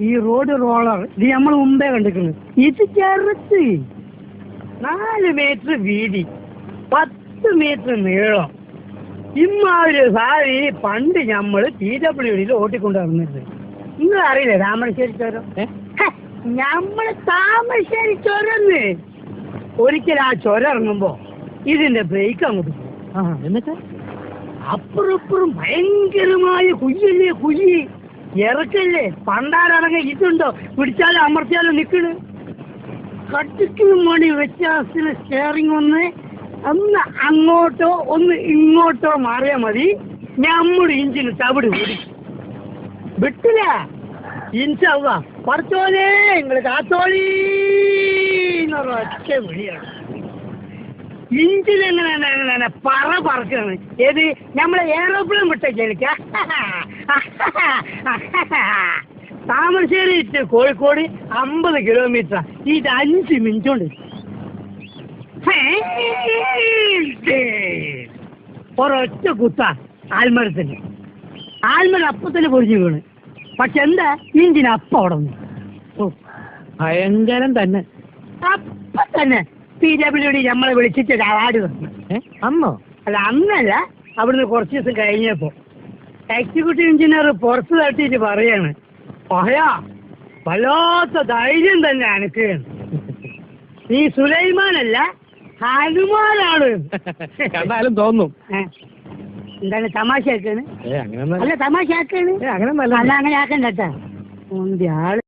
ഈ road roller ഇത് നമ്മൾ മുമ്പേ കണ്ടിരിക്കുന്നു. ഇത് ചെറുത്ത് 4 മീറ്റർ വീതി, 10 മീറ്റർ നീളം. ഇമ്മാതിരി സാരി പണ്ട് നമ്മള് PWDയിൽ ഓട്ടിക്കൊണ്ട് വന്നിട്ട്. നിങ്ങൾ അറിയില്ലേ താമരശ്ശേരി ചുരം? നമ്മള് താമരശ്ശേരി ചുരന്ന് ഒരിക്കൽ ആ ചുരം ഇറങ്ങുമ്പോ ഇതിന്റെ ബ്രേക്ക് അങ്ങോട്ട് എന്നിട്ട് അപ്പുറപ്പുറം ഭയങ്കരമായ കുയ്യല്ലേ, കുയ്യി ഇറക്കല്ലേ. പണ്ടാരടങ്ങ ഇതുണ്ടോ, പിടിച്ചാലും അമർത്തിയാലും നിക്കണ്. കട്ടിക്കും മണി വ്യത്യാസത്തിന് സ്റ്റിയറിംഗ് ഒന്ന് അങ്ങോട്ടോ ഒന്ന് ഇങ്ങോട്ടോ മാറിയാൽ മതി, നമ്മുടെ ഇഞ്ചിന് തവിട് കൂടി വിട്ടില്ല. ഇൻഷാ പറച്ചോലേ നിങ്ങൾ കാത്തോളി എന്നൊരൊറ്റ വിളിയാണ്. ഇഞ്ചിനെങ്ങനെ പറക്കാണ്. ഏത് നമ്മളെ എയറോപ്ലെയിൻ വിട്ടേക്ക്. Thamarassery to Kozhikode 50 kilometre. ഇത് 5 മിനിറ്റ് കൊണ്ട്. ഒരൊറ്റ കുത്ത ആൽമരത്തിന്. ആൽമരം അപ്പത്തന്നെ പൊടിഞ്ഞു വീണ്. പക്ഷെ എന്താ ഇഞ്ചിന് അപ്പം അവിടെ നിന്ന് ഭയങ്കരം തന്നെ. അപ്പൊ തന്നെ PWD നമ്മളെ വിളിച്ചിട്ട് അവാർഡ് തന്നു. അന്നോ? അല്ല അന്നല്ല, അവിടുന്ന് കുറച്ച് ദിവസം കഴിഞ്ഞപ്പോ എക്സിക്യൂട്ടീവ് എഞ്ചിനീയർ പുറത്ത് തട്ടിയിട്ട് പറയാണ്, പറയാ വല്ലാത്ത ധൈര്യം തന്നെ അനക്ക്. നീ സുലൈമാനല്ല ഹനുമാനാണ്. കണ്ടാലും തോന്നും. എന്താണ് തമാശ ആക്കാണ്? അല്ല തമാശ ആക്കാണ്. അല്ല അങ്ങനെ ആക്കണ്ട കേട്ടാ. ആള്